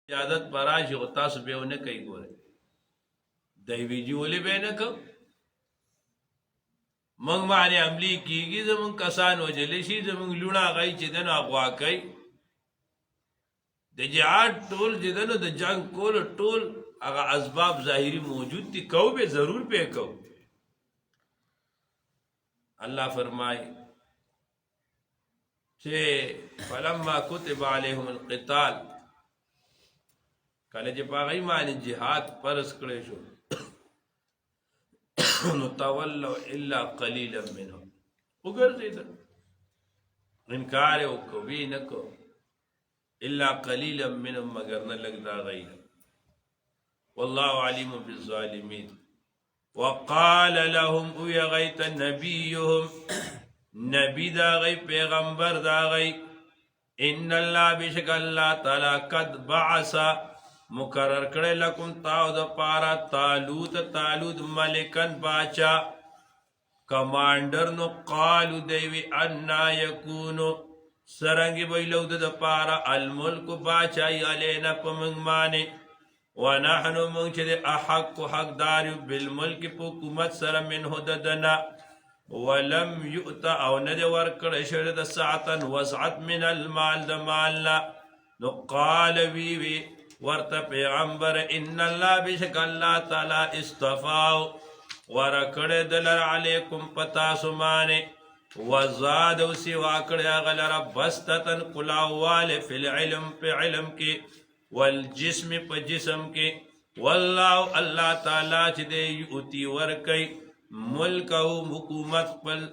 اجازت پراشي او تاسو به ونه کوي ګوره دی ویجی ولې به نه کو مونږ باندې عملی کیږي زمون کسان وجلی شي زمون لونه غي چې دنه اغوا کوي د جهاد ټول جدنو د جنگ کول ټول هغه اسباب ظاهری موجود دي کو به ضرور به کو الله فرمای چې فلما كتب عليهم القتال کله چې باغی معنی جهاد فرض کړی شو نو تولوا الا قليلا منهم وګرځیدل انکار وکوي نه کو الا قليلا منهم مگر نه لګدا غي والله عليم بالظالمين وقال لهم يا غيت نبيهم نبي دا غي پیغمبر دا غي ان الله بشک الله تعالی قد بعث مقرر کړه لکم تاو د پارا طالوت ملکن باچا کمانډر نو قالو دیوی ان یکونو سرنګي ویلو د پارا الملک باچای علینا پمنګ مانه ونحن من چې احق حقدار بالملک په حکومت سره منه ددنا ولم يؤت او ند ورکړه شر د ساعتن وسعت من المال د مالنا نو قال وی ورته پیغمبر ان الله بشک الله تعالی استفاو ورکړه دلر علیکم پتا سمانه وزاد او سی واکړه غلر بستتن قلاوال فی العلم په علم کې والجسم په جسم کې والله الله تعالی چې دی یوتی ورکي ملک او حکومت خپل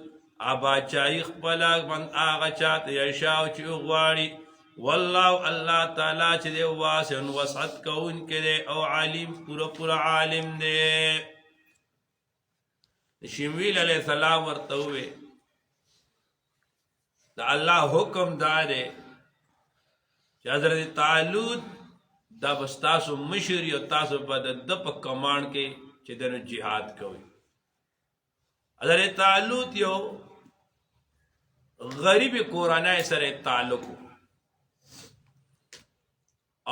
اباچای خپل من هغه چاته یشاو چې غواړي والله الله تعالی چې دی واسع وسعت کون کې او علیم پورا عالم دی شمیل علیہ السلام ورته وې دا الله حکم دار چې حضرت طالوت دا بستاسو مشری او تاسو په د په کمان کې چې د جهاد کوي حضرت طالوت یو غریب کورانه سره تعلق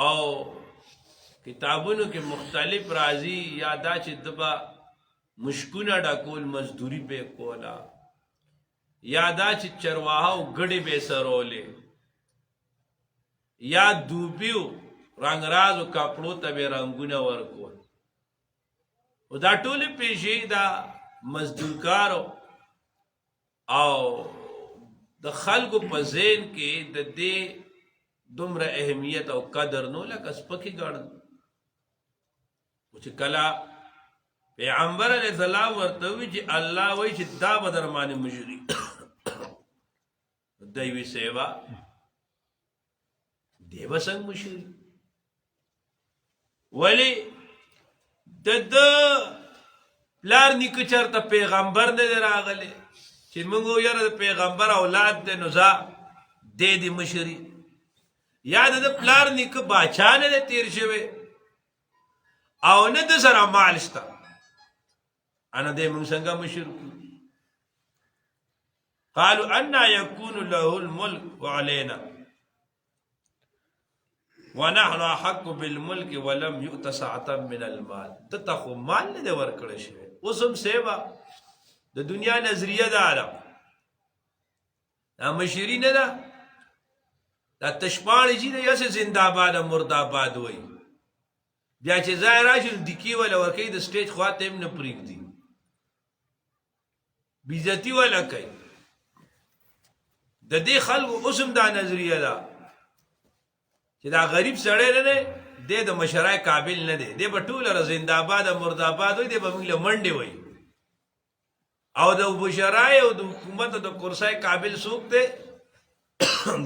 او کتابونو کې مختلف راضی یادا چې دبا مشکونه ډکول مزدوری به کولا یادا چې چرواها او غړي به سرولې یا دوبیو رنگراز او کپړو ته به رنگونه ورکول او دا ټول پیشي دا مزدورکارو او د خلکو په ذهن کې د دې دومره اهمیت او قدر نو لکه سپکی ګڼل چې کلا پیغمبر علیہ السلام ورته وی چې الله وی چې دا بدرمانه مجری دوی سیوا دیو څنګه مشری ولی د پلار نیکه چرته پیغمبر نه راغله چې موږ یاره د پیغمبر اولاد د نوزا د دې مشری یاد د پلار نیکه باچا نه تیر شوی او نه د سره مال شته انا دې موږ څنګه مشر قالوا ان يكون له الملك وعلينا ونحن حق بالملك ولم يؤت ساعه من المال تتخو مال نه ورکړی شي اوسم سیوا د دنیا نظریه ده عالم دا مشری نه ده دا تشپاړی چې د یاسه زنده‌باد مرده‌باد وای بیا چې ځای راشي دکی ولا ورکی د سټیج خواته هم نه پریږدي بیزتی ولا کوي د دې خلکو اوسم دا نظریه ده چې دا غریب سړی نه دی د مشرای قابل نه دی د بټوله زنده‌باد مرده‌باد وای دی به موږ له منډه وای او د بشرای او د حکومت د کرسای قابل څوک دی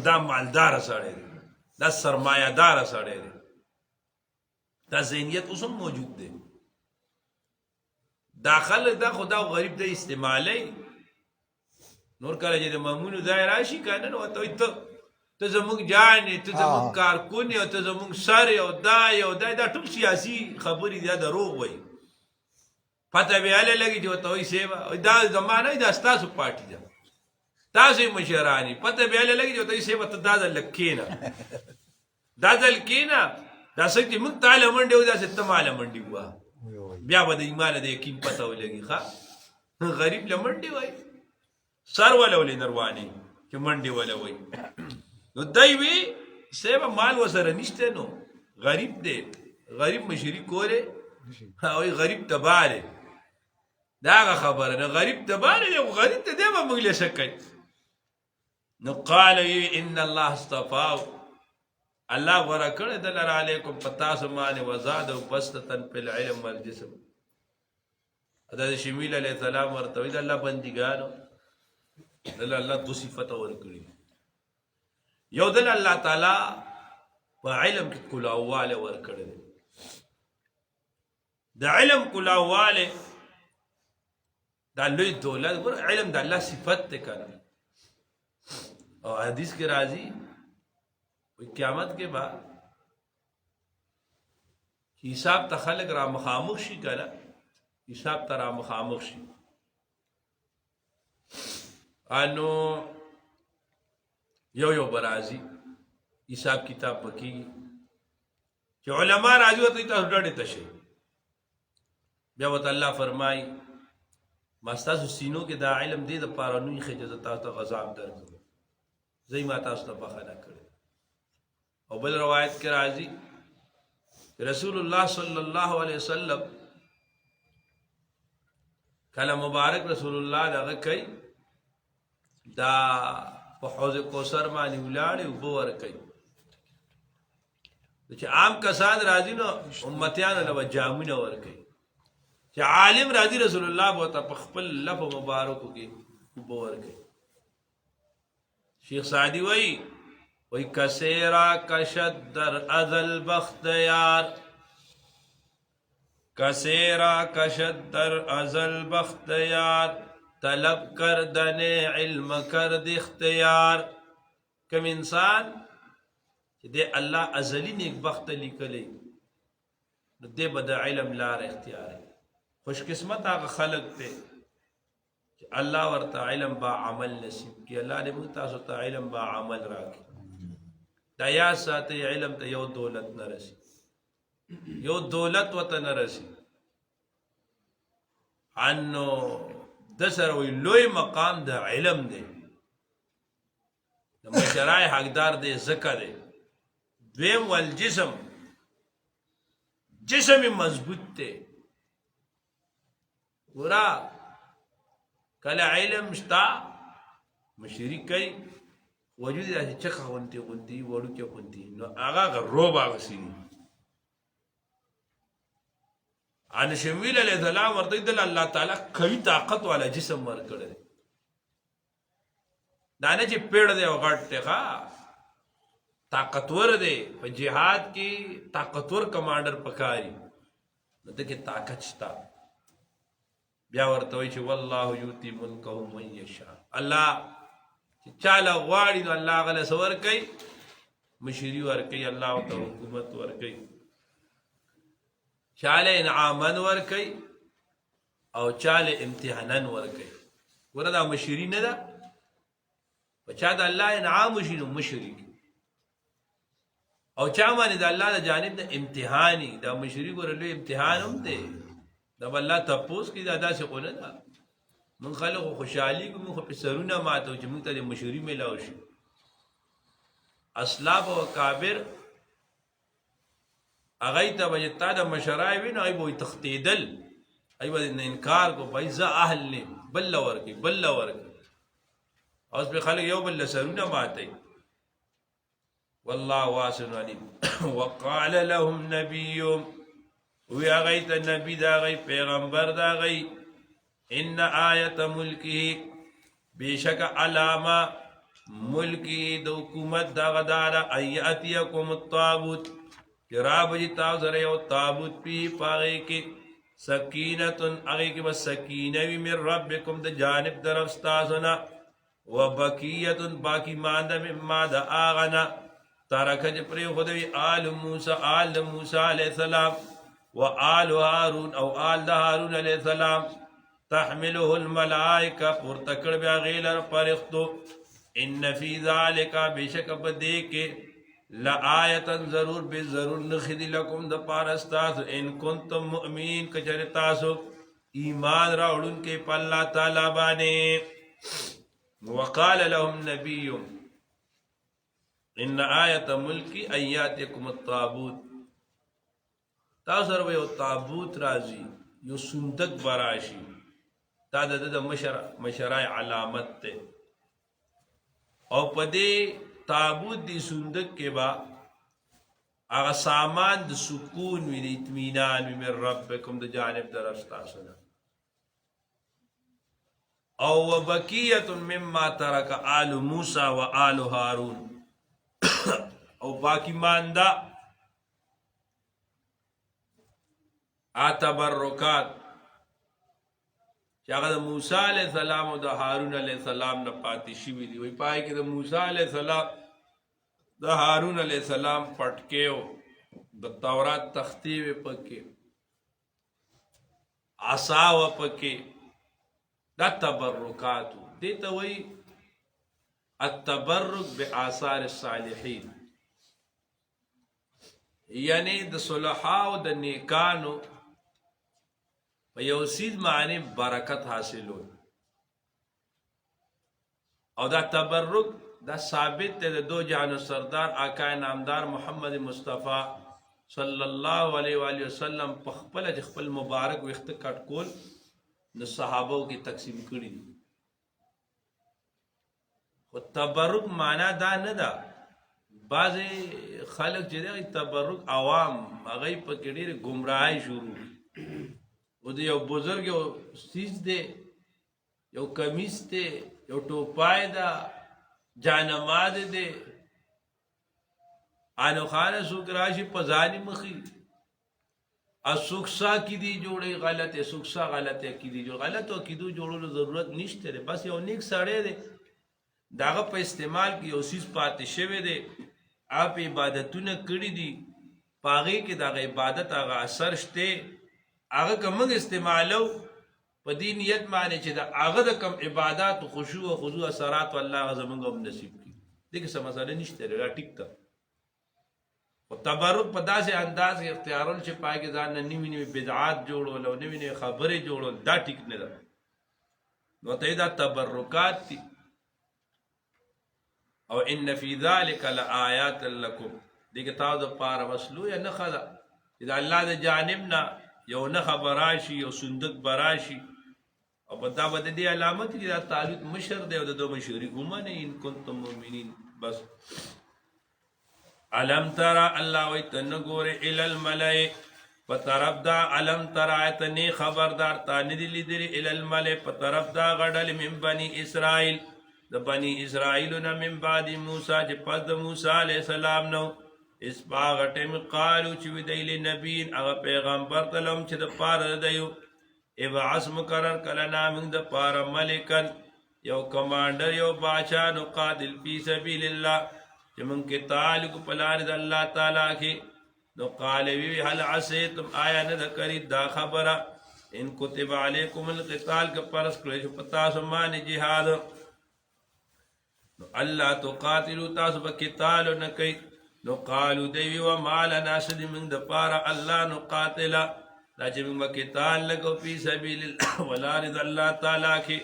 دا مالدار سړی دی دا سرمایه دار سړی دی دا ذهنیت اوسم موجود دی داخل دا خدا غریب د استعمالی نور کله چې د مامونو ځای راشي کنه نو ته زموږ جانې ته زموږ کارکون او ته زموږ سر او دا ټول سیاسي خبرې دا دروغ وای پته ویاله لګي چې ته وای سیوا دا زمانه دا ستاسو پارټي ده تاسو مشرانی پته ویاله لګي چې ته سیوا ته دا لکینا دا ځل کینا دا څنګه چې موږ تعالی منډې و داسې ته ماله منډې ووهه بیا به د ایمان د یقین پته ولګي ښه غریب له منډې وایي سر ولولې نروانې چې منډې وله وایي نو دی وی صاحب مال ورسره نشته نو غریب دی غریب مشري کولې وایي غریب تباه دی دا هغه خبره نه غریب تباه دی غریب ته دی به موږ له څه کوي نو قال ان الله اصطفاه الله غوره کړی د لره علیکم په تاسو باندې وزاده بسطة فی العلم والجسم دا شمیل علیه السلام ورته وایي د الله بندګانو دل الله دو صفته ورکړي یو دل الله تعالی په علم کې کلاواله ورکړي د علم کلاواله دا لوی دولت ګور علم د الله صفت ته کړه او حدیث کې راځي قیامت کے بعد حساب تا خلق را مخامخ شي کنا حساب تا را مخامخ شي انو یو برازي حساب کتاب پکې چې علما راځي ته تاسو ډېر ته شي بیا وت الله فرمای ماستاسو سینو کې دا علم دې د پارانوي خجزه تاسو غضب درکو زي ما تاسو ته بخنه کړی او بل روایت کې راځي رسول الله صلی الله علیه وسلم کله مبارک رسول الله دغه کوي دا په حوض کوثر باندې ولاړ او بور کوي چې عام کسان راځي نو امتیان له جامونه ور کوي چې عالم راځي رسول الله بوته په خپل لب مبارک کې بور کوي شیخ سعدی وایي وی کسیرا کشد در ازل بختیار کسیرا کشد در ازل بختیار طلب کردن علم کرد اختیار کم انسان دے اللہ ازلی نیک بخت لکلی دے بدا علم لار اختیار خوش قسمت آگا خلق تے اللہ ورطا علم با عمل نصیب کی اللہ نے متاسو تا علم با عمل راکی دا یا ساته علم ته یو دولت نرسی یو دولت وته نرسی انو د سره وی لوی مقام د علم دی د مشرای حقدار دی زکه دی دویم والجسم جسم مضبوط دی ورا کله علم شتا مشرک کوي وجود داسې چخه غونتي وړوکې غونتي نو هغه روب اغسیني ان شمیل علیه السلام ورته دل الله تعالی قوي طاقت والا جسم ورکړي دا نه چې پیړ دی او غټ دی ښه طاقتور دی په جهاد کې طاقتور کمانډر پکاري نو دغه طاقت شته بیا ورته وایي چې والله یؤتی ملکه من یشاء الله چاله غواړي نو الله غله سور کوي مشری ور کوي الله ته حکومت ور کوي چاله انعامن ور کوي او چاله امتحانن ور کوي وردا مشری نه ده بچا د الله انعام شي نو مشری او چا باندې د الله د جانب نه امتحاني دا مشری ورلو امتحان هم ده دا الله تپوس کی دا داسې قونه ده من خلق خوشحالی کو من خو سرونه ماتو چې موږ ته مشوري ملاو شي اسلاف او کابر اغه ته وجتا د مشرای ویني ای وو تختیدل ای ود انکار کو بایزه اهل نه بل ورکی اوس به خلق یو بل سرونه ماتي والله واسع علیم وقال لهم نبيهم ويا غيت النبي دا غي پیغمبر دا غي ان آیت ملکی بیشک علامہ ملکی دو حکومت دا غدارا ایاتیکم الطابوت راب جی تاؤزر یو تابوت پی پاگئی کی سکینتن اگئی کی بس سکینوی من ربکم دا جانب در افستاسنا و بکیتن باقی ماندہ مما دا آغنا تارکھ پری خدوی آل موسیٰ علیہ السلام و آل هارون او آل دا هارون علیہ السلام تحمله الملائکہ پورتکڑ بیا غیلر پرختو ان فی ذالکا بیشک بدے کے لآیتا ضرور بے ضرور نخدی لکم دا پارستاسو ان کنتم مؤمنین کچر تاسو ایمان راوڑن کے پا اللہ تعالی بانے وقال لهم نبیهم ان آیت ملکی ایاتکم الطابوت تاثر و یو تابوت رازی یو سندک براشی تا دا مشرع علامت تے او پدے تابوت دی سندک کے با اغا سامان دا سکون وی دی اطمینان وی من ربکم دا جانب در استاسنا او وبقیت مما ترک آل موسیٰ و آل ہارون او باقی ماندہ تبرکات چاگہ دا موسیٰ علیہ السلام و دا ہارون علیہ السلام نا پاتی شوی دی وی پائی کہ دا موسیٰ علیہ السلام دا ہارون علیہ السلام پٹکے ہو دا تورات تختی وی پکے عصا و پکے دا تبرکاتو دیتا وی التبرک بی آثار الصالحین یعنی دا صلحاء دا نیکانو یو سیز معنی برکت حاصل ہو او دا تبرک دا ثابت تے دا دو جہان سردار آقا نامدار محمد مصطفیٰ صلی اللہ علیہ وآلہ وسلم پخپل جخپل مبارک وقت کٹ کول نو صحابوں کی تقسیم کری دی خود تبرک معنی دا ندا بعض خلق جدے تبرک عوام اگئی پکڑی گمراہی شروع او دے یو بزرگ یو سیز دے یو کمیز دے یو ٹوپائی دا جانماز دے آنو خانہ سکراشی پزانی مخی سکسا کی دی جوڑے غلط ہے سکسا غلط ہے کی دی جو غلط ہو کی دو جوڑو ضرورت نشتے دے بس یو نیک سڑے دے داغا پا استعمال کی یو سیز پاتے شوے دے آپ عبادتو نے کری دی پاغی کے داغا عبادت آغا اثر شتے آغا کم منگ استعمالو پا دی نیت مانے چے دا آغا دا کم عبادات و خشوع و خضوع اثرات و اللہ آغا زمانگا ہم نصیب کی دیکھ سا مسئلہ نشتے رہا ٹک تا و تبرک پدا سے انداز اختیارون چے پائے کہ زاننا نیمی نیمی بدعات جوڑو لو نیمی نیمی خبر جوڑو دا ٹک نے دا نو تا دا تبرکات تی او ان فی ذالک لآیات لکم دیکھ تاو دا پارا مسلو یا نخدا اذا اللہ دا جانبنا یو نخ براشی یو صندوق براشی او بدا بدا دی علامت کی دا تعلق مشر دے او دا دو مشری گمانے ان کنتم مومنین بس علم ترا اللہ ویتن گورے الالملائے پترب دا علم ترا ایتنی خبردار تانی دلی دری الالملائے پترب دا غڑل من بنی اسرائیل دا بنی اسرائیلنا من بعد موسیٰ جی پس دا موسیٰ علیہ السلام نو اس باغٹے میں قالو چوی دیلی نبین اگا پیغمبر تلوم چی دا پارا دیو ابعث مقرر کلنا من دا پارا ملکن یو کمانڈر یو باچانو قاتل فی سبیل اللہ چی من کے تعلق پلان دا اللہ تعالیٰ کی نو قالوی حل عصیتم آیا ندہ کرید دا خبرہ ان کتب علیکم القتال کا پرس کلیشو پتاسو مانی جہاد نو اللہ تو قاتلو تاسو بکتالو نکی نو قالو دیوی وما لنا سدی من دا پارا اللہ نو قاتلا لاچے من بکتال لگو فی سبیل اللہ ولا رضا اللہ تعالیٰ کی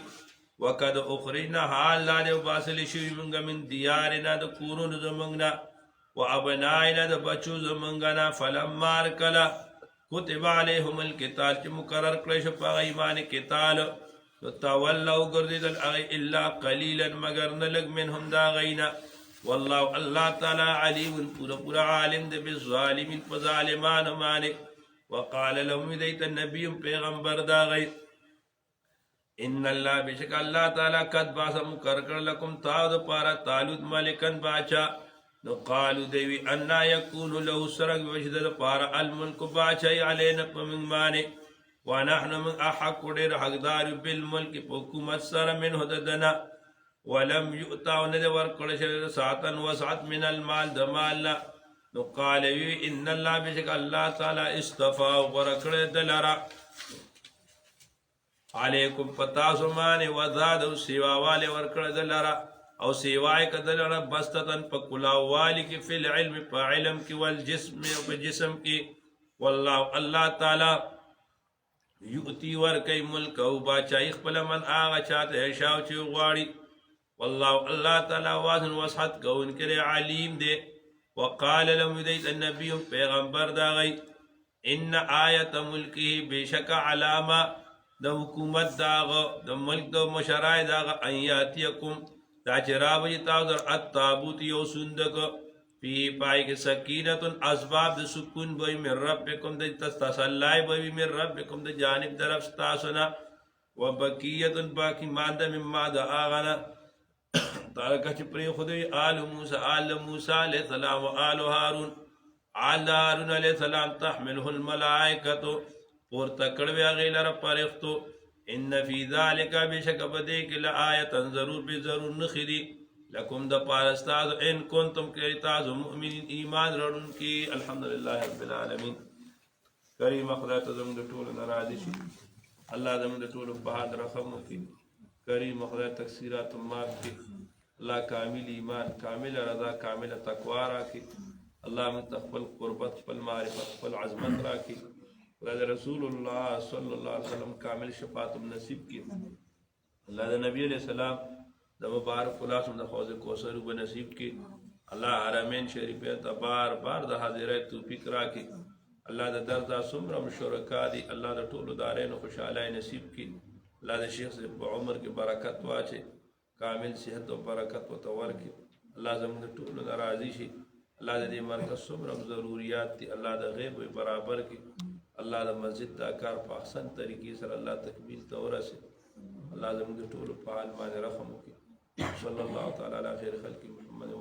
وقد اخرجنا حال لادے و باسل شوی منگا من دیارنا دا کورون زمنگنا و ابنائنا دا بچو زمنگنا فلما رکلا کتب علیہم القتال چی مقرر کلیشو پا ایمان قتال تولو گرددن اغی اللہ قلیلا مگر نلگ منہم دا غینا واللہ اللہ تعالی علیم پورا پورا عالم دے بالظالمین فظالمان مانے وقال لهم دیت النبی پیغمبر دا غی ان اللہ بشک اللہ تعالی قد باسا مکرکر لکم تاود پارا تالوت ملکن باچا نو قالو دیوی انا یکون له سرگ وشدد پارا الملک باچائی علینا پمنگ مانے ونحن من احق دیر حقدار بالملک حکومت سر من حددنا ولم یؤتاو ندے ورکڑ شرد ساعتا وسعت من المال دمالا نو قالوی ان اللہ بشک اللہ تعالی استفاو ورکڑ دلرا علیکم پتاسو مانے وزادو سیوا والے ورکڑ دلرا او سیوای کدل رب بستتن پکلاوالی کی فی العلم پا علم کی والجسم و جسم کی والله اللہ تعالی یؤتی ور کئی ملک او باچائی خپل من آغا چاہتے ہے شاو چی غواڑی والله اللہ تعالی واسن وسحت کون کرے علیم دے وقال لهم دیت النبی پیغمبر دا غی ان آیت ملکی بیشک علامہ دا حکومت داغ دا ملک دا مشرائے داغ ان یاتیکم دا چراب جتاو در التابوت یو سندک فی پائی کے سکینت اسباب دا سکون بوئی من ربکم دا تسلائی بوئی من ربکم دا جانب در افستاسنا و بکیت باقی ماندہ مما دا آغنا تارکہ چپری خدوی آل موسیٰ علیہ السلام و آل ہارون آل هارون علیہ السلام تحمله الملائکتو پورتا کڑوی اغیل رب پرختو ان فی ذالک بشک بدیک لآیتا ضرور بضرور نخری لکم دا پارستاز ان کنتم کریتاز مؤمنین ایمان رڑن کی الحمدللہ رب العالمین کریم اخلاط زمد طول نرادی شی اللہ زمد طول بہاد رخم کی کریم اخلاط تکسیرات ماف کی اللہ کامل ایمان کامل رضا کامل تقوی راکی اللہ من تقبل قربت قبل معرفت قبل عظمت راکی رسول اللہ صلی اللہ علیہ وسلم کامل شفاعت نصیب کی اللہ دا نبی علیہ السلام دا مبارک خلاصم دا خوض کوثر بنصیب کی اللہ حرمین شریفین تا بار بار دا حاضر توفیق راکی اللہ دا دردا سمرم شرکا دی اللہ دا طول دارین خوشحالی نصیب کی اللہ دا شیخ سے عمر کی برکت واچے کامل صحت و برکت و تور کی اللہ زمین طول نرازی شی اللہ دا دی مرکز سمرم ضروریات تی اللہ دا غیب و برابر کی اللہ دا مسجد دا کار پا احسن طریقی سر اللہ تکمیل تورا سے اللہ زمین طول پا علمان رحم کی صلی اللہ تعالی علی خیر خلق محمد